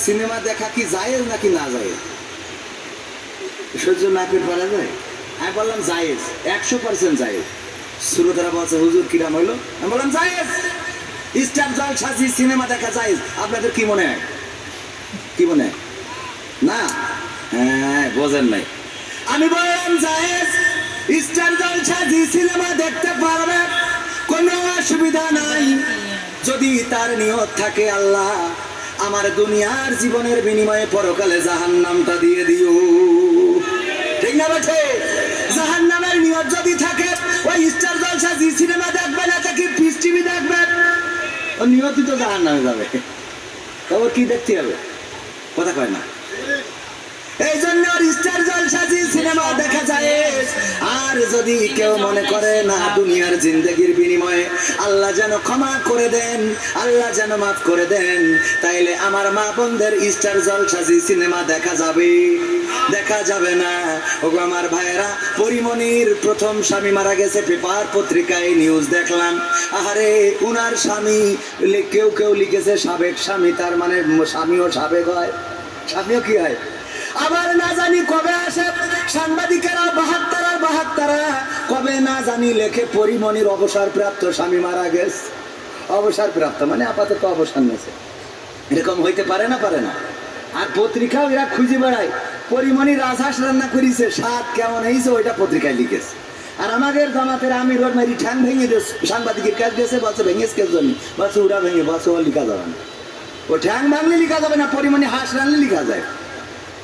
Cinema দেখা কি জায়েজ নাকি না জায়েজ? সহ্য না করে পারা যায়? আমি বললাম জায়েজ, 100% জায়েজ। শ্রোতারা বলছে হুজুর কিরাম হইলো? আমি বললাম জায়েজ, স্টার জলসাজি সিনেমা দেখা জায়েজ। আপনাদের কি মনে হয়? কি মনে হয়? না, হ্যাঁ বোঝেন নাই। আমি বললাম জায়েজ, স্টার জলসাজি সিনেমা দেখতে পারবে, কোনো অসুবিধা নাই, যদি তার নিয়ত থাকে আল্লাহ আমার দুনিয়ার জীবনের বিনিময়ে পরকালে জাহান্নামটা দিয়ে দিও। ঠিক না বেঠে? জাহান্নামের নিয়ত যদি থাকে, ওই স্টার জলসাজি সিনেমা দেখবে না, তাকে পিস টিভি দেখবে, ও নিয়তই তো জাহান্নামে যাবে। তবে কি দেখতে হবে? কথা কয় না। এই জন্য স্টার জলসাজি সিনেমা দেখা যায়। আর যদি কেউ মনে করে না দুনিয়ার জিন্দেগির বিনিময়ে আল্লাহ যেন ক্ষমা করে দেন, আল্লাহ যেন মাফ করে দেন, তাইলে আমার মা বোনদের স্টার জলসাজি সিনেমা দেখা যাবে? দেখা যাবে না। ওগো আমার ভাইয়েরা, পরিমণির প্রথম স্বামী মারা গেছে, পেপার পত্রিকায় নিউজ দেখলাম। আহারে উনার স্বামী, কেউ কেউ লিখেছে সাবেক স্বামী, তার মানে স্বামীও সাবেক হয়, স্বামীও কি হয়। আবার না জানি কবে আসে সাংবাদিকেরা 72 কবে না জানি লেখে পরিমণির অবসরপ্রাপ্ত স্বামী মারা গেছে। অবসরপ্রাপ্ত মানে আপাতত অবসর নিয়েছে। এরকম হইতে পারে না? পারে না। আর পত্রিকাও এরা খুঁজে বেড়ায়, পরিমণি রাজহাঁস রান্না করেছে, স্বাদ কেমন হয়েছে ওইটা পত্রিকায় লিখেছে। আর আমাদের জামাতের আমি রোড মারি ঠ্যাং ভেঙে দিয়েছে, সাংবাদিকের কাজ দিয়েছে, বলছে ভেঙেছে কেউ জন্য, বলছে ওরা ভেঙে, বলছে ও লিখা যাবে না, ও ঠ্যাং ভাঙলে লিখা যাবে না, পরিমণি হাঁস রানলে লিখা যায়।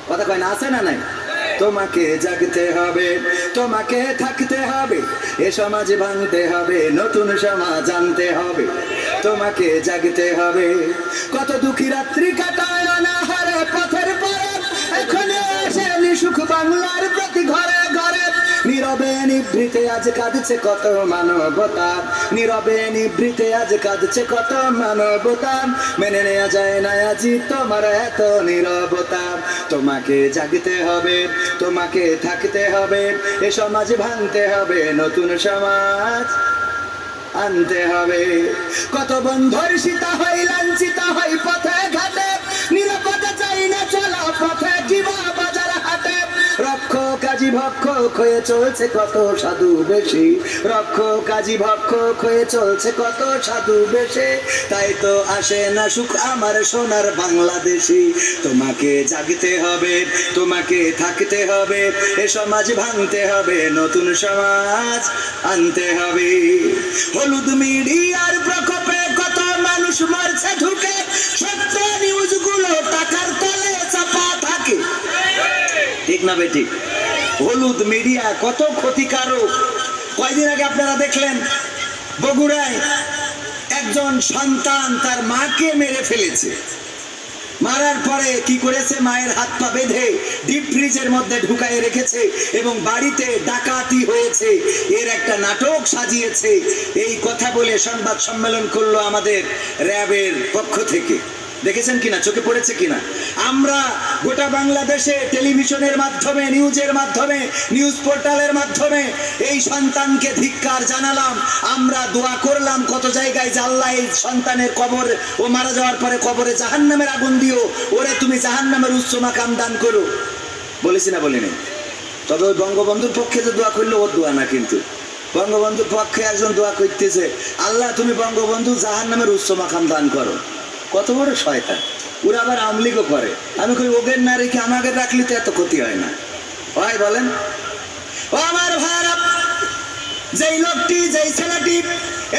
কথা কয় না? আছে না নাই? তোমাকে জাগতে হবে, তোমাকে থাকতে হবে, এ সমাজ ভাঙতে হবে, নতুন সমাজ আনতে হবে, তোমাকে জাগতে হবে। কত দুঃখী রাত্রি কাটায় অনাহারে পথের পরে, এখনো আসেনি সুখ বাংলার প্রতি ঘরে ঘরে। নীরবে নিভৃতে আজ কাঁদছে কত মানবতা, নীরবে নিভৃতে আজ কাঁদছে কত মানবতা, মেনে নেওয়া যায় না আজি তোমার এত নীরবতা। তোমাকে জাগতে হবে, তোমাকে থাকতে হবে, এ সমাজ ভাঙতে হবে, নতুন সমাজ আনতে হবে। কত বন্ধুর সীতা হই লাঞ্ছিত হই পথে ঘাটে, নিরাপদে চাই না চলা পথে জীবা বাজার হাটে। রক্ষক কাজী ভক্ষক হয়ে চলছে কত সাধু বেশি, রক্ষক কাজী ভক্ষক হয়ে চলছে কত সাধু বেশে, তাই তো আসে না সুখ আমার সোনার বাংলাদেশি। তোমাকে জাগতে হবে, তোমাকে থাকতে হবে, এ সমাজ ভাঙতে হবে, নতুন সমাজ আনতে হবে। হলুদ মিডিয়ার প্রকোপে কত মানুষ মরছে ঢুকে, সত্য নিউজগুলো টাকার তলে চাপা থাকে। ঠিক না বেটি? হলুদ মিডিয়া কত ক্ষতিকারক। কয়দিন আগে আপনারা দেখলেন বগুড়ায় একজন সন্তান তার মাকে মেরে ফেলেছে। মারার পরে কি করেছে? মায়ের হাত পা বেঁধে ডিপ ফ্রিজের মধ্যে ঢুকায় রেখেছে এবং বাড়িতে ডাকাতি হয়েছে, এর একটা নাটক সাজিয়েছে। এই কথা বলে সংবাদ সম্মেলন করলো আমাদের র্যাবের পক্ষ থেকে। দেখেছেন কিনা? চোখে পড়েছে কিনা? আমরা গোটা বাংলাদেশে টেলিভিশনের মাধ্যমে, নিউজের মাধ্যমে, নিউজ পোর্টালের মাধ্যমে এই সন্তানকে ধিক্কার জানালাম। আমরা দোয়া করলাম কত জায়গায় যে আল্লাহ এই সন্তানের কবর, ও মারা যাওয়ার পরে কবরে জাহান্নামের আগুন দিও, ওরে তুমি জাহান্নামের উচ্চ মাকাম দান করো। বলেছি না বলিনি? তবে ওই বঙ্গবন্ধুর পক্ষে যে দোয়া করলো ওর দোয়া না, কিন্তু বঙ্গবন্ধুর পক্ষে একজন দোয়া করতেছে, আল্লাহ তুমি বঙ্গবন্ধু জাহান্নামের উচ্চ মাকাম দান করো। কত বড় শয়তান! ওরা আবার আমলিগও করে। আমি কই ওদের না রেখে আমাকে রাখলে তো এত ক্ষতি হয় না, হয় বলেন? ও আমার ভাইরা, যেই লোকটি, যেই ছেলেটি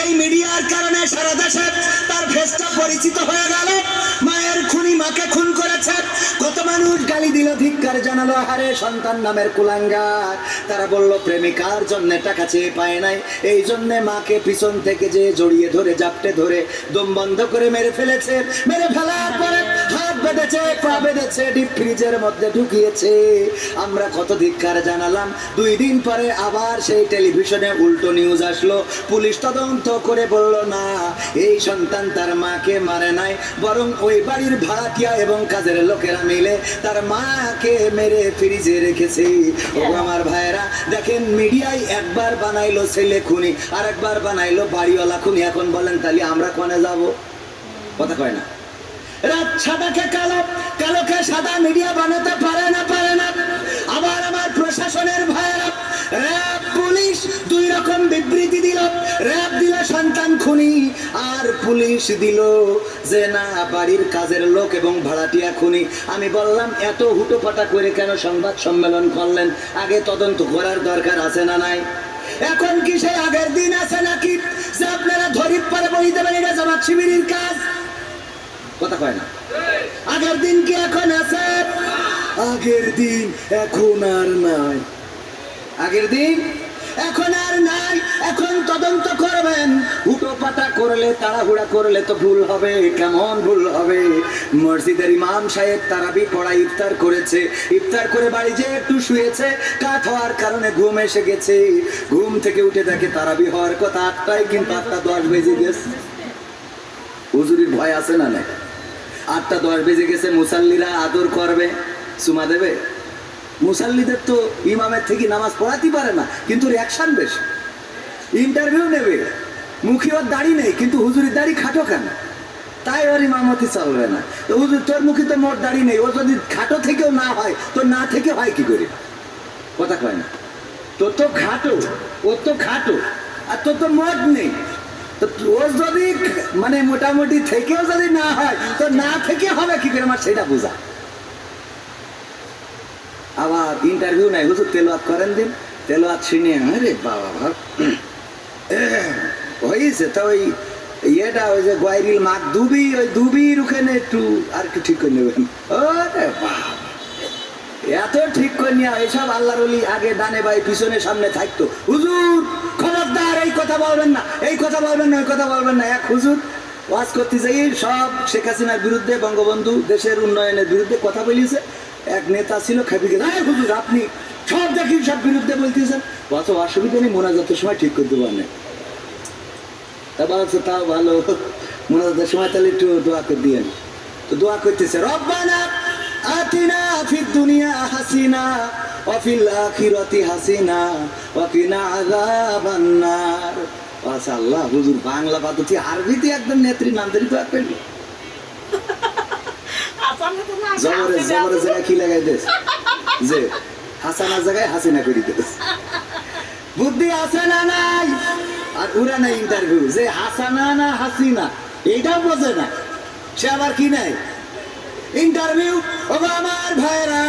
এই মিডিয়ার কারণে সারা দেশে তার ফেসটা পরিচিত হয়ে গেল, মায়ের খুনি মাকে খুন করেছে, কত মানুষ গালি দিল, ধিক্কার জানালো। আহারে সন্তান নামের কুলাঙ্গার, তারা বলল প্রেমিকার জন্য টাকা চেয়ে পায় নাই, এই জন্য মাকে পিছন থেকে যে জড়িয়ে ধরে জাপটে ধরে দম বন্ধ করে মেরে ফেলেছে। মেরে ফেলার পরে হাত বেঁধেছে, পা বেঁধেছে, ডিপ ফ্রিজের মধ্যে ঢুকিয়েছে। আমরা কত ধিক্কার জানালাম। 2 দিন পরে আবার সেই টেলিভিশনে উল্টো নিউজ আসলো। পুলিশ তদন্ত করে বলল না, এই সন্তান তার মাকে মারে নাই, বরং ওই বাড়ির ভাড়াটিয়া এবং কাজের লোকেরা মিলে তার মাকে মেরে ফ্রিজে রেখেছে। ও আমার ভাইয়েরা, দেখেন মিডিয়ায় একবার বানাইলো ছেলে খুনি, আর একবার বানাইলো বাড়িওয়ালা খুনি। এখন বলেন তাহলে আমরা কোনে যাব? কথা কয় না? রাত সাদাকে কালো, কালোকে সাদা মিডিয়া বানাতে পারে না, পারে না। আবার আমার প্রশাসনের ভাইয়েরা, র্যাব পুলিশ দুই রকম বিবৃতি দিল। র্যাব দিল সন্তান খুনি, আর পুলিশ দিল যে না বাড়ির কাজের লোক এবং ভাড়াটিয়া খুনি। আমি বললাম এত হুটোপাটা করে কেন সংবাদ সম্মেলন করলেন? আগে তদন্ত করার দরকার আছে না নাই? এখন কি সেই আগের দিন আছে নাকি যে আপনারা ধরিপ পরে বই দেবেন এটা জামাত শিবিরের কাজ? কথা কয় না। আগের দিন কি এখন আছে? আগের দিন এখন আর নাই। আগের দিন এখন আর নাই। এখন তদন্ত করবেন। হুটোপাটা করলে, তাড়াহুড়া করলে তো ভুল হবে। কেমন ভুল হবে? মসজিদের ইমাম সাহেব তারাবি পড়া ইফতার করেছে, ইফতার করে বাড়ি যেয়ে একটু শুয়েছে, কাত হওয়ার কারণে ঘুম এসে গেছে। ঘুম থেকে উঠে দেখে তারাবি হওয়ার কথা 8টায়, কিন্তু 8:10 বেজে গেছে। হুজুরির ভয় আছে না নাই? 8:10 বেজে গেছে। মুসাল্লিরা আদর করবে, চুমা দেবে। মুসাল্লিদের তো ইমামের থেকে নামাজ পড়াতে পারে না, কিন্তু রিয়াকশন বেশি। ইন্টারভিউ নেবে, মুখে ওর দাড়ি নেই, কিন্তু হুজুরের দাড়ি খাটো কেন? তাই ওর ইমামতি চলবে না। তো হুজুর তোর মুখে তো মোট দাড়ি নেই, ও যদি খাটো থেকেও না হয় তো না থেকে হয় কি করে? কথা কয় না। তোর তো খাটো, ওর তো খাটো, আর তোর তো মোট নেই। তো ওর যদি মানে মোটামুটি থেকেও যদি না হয় তো না থেকে হবে কি করে? আমার সেটা বোঝা। আবার ইন্টারভিউ নাই, হুজুর তেলাওয়াত করেন দিন। তেলাওয়াত শুনে আরে বাবা হয়েছে। তো ওই ইয়েটা ওই যে গোয়াইরিল মাক দুবি, ওই দুবির ওখানে একটু আর একটু ঠিক করে নেবেন। ওরে বাবা, এত ঠিক করে নিয়ে এইসব আল্লাহর ওলি আগে ডানে বাই পিছনে সামনে থাকতো। হুজুর খবরদার এই কথা বলবেন না, এই কথা বলবেন না, ওই কথা বলবেন না। এক হুজুর ওয়াজ করতে যাই সব শেখ হাসিনার বিরুদ্ধে, বঙ্গবন্ধু দেশের উন্নয়নের বিরুদ্ধে কথা বলিয়েছে। এক নেতা ছিল খেপে গেছে, হুজুর আপনি সব দেখি সব বিরুদ্ধে বলতেছেন। অত অসুবিধা নেই, মোনাজাতের সময় ঠিক করতে পারেন। তা বলছে তাও ভালো, মোনাজাতের সময় তাহলে একটু দোয়া করে দিয়েন। তো দোয়া করতেছে, রব্বানা আতিনা ফিদ দুনিয়া হাসিনা ওয়া ফিল আখিরাতি হাসিনা ওয়া কিনা আযাবান নার। মাশাআল্লাহ, হুজুর বাংলা পদ্ধতি আরবিতে একদম নেত্রী নাম ধরে দোয়া করলো। জবরে জবরে জায়গায় কি লাগাই দেস যে হাসানার জায়গায় হাসিনা করে দেস। বুদ্ধি আছে না নাই? আর উড়া নাই ইন্টারভিউ যে হাসানা না হাসিনা এইটাও বোঝে না, সে আবার কি নাই ইন্টারভিউ। ও আমার ভাইরা,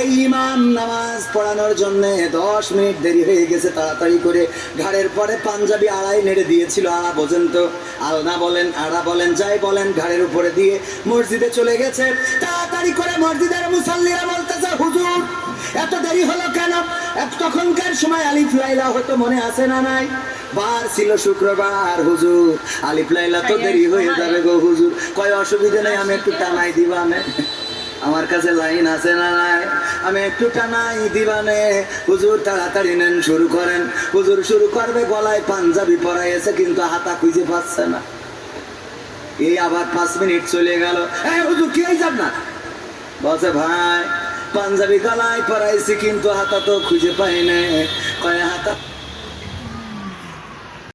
এই ইমাম নামাজ পড়ানোর জন্য 10 মিনিট দেরি হয়ে গেছে। তাড়াতাড়ি করে ঘাড়ের পরে পাঞ্জাবি আড়াই নেড়ে দিয়েছিল। আড়া বোঝেন তো, আলনা বলেন আড়া বলেন যাই বলেন, ঘাড়ের উপরে দিয়ে মসজিদে চলে গেছে। তাড়াতাড়ি করে মসজিদের মুসাল্লিরা বলতেছে, হুজুর এত দেরি হলো কেন? তখনকার সময় আলিফ লাইলা হতো, মনে আছে না নাই? বার ছিল শুক্রবার, হুজুর আলিফ লাইলা তো দেরি হয়ে যাবে গো হুজুর। কয় অসুবিধা নেই, আমি একটু টানাই দিবানে, আমার কাছে লাইন আছে না নাই, আমি একটু টানাই দিবানে। হুজুর তাড়াতাড়ি নেন, শুরু করেন। হুজুর শুরু করবে, গলায় পাঞ্জাবি পরাইছে কিন্তু হাতা খুঁজে পাচ্ছে না। এই আবার 5 মিনিট চলে গেল। হুজুর কি যাব না? বলছে ভাই পাঞ্জাবি গলায় পরাইছি কিন্তু হাতা তো খুঁজে পাই না। কয় হাতা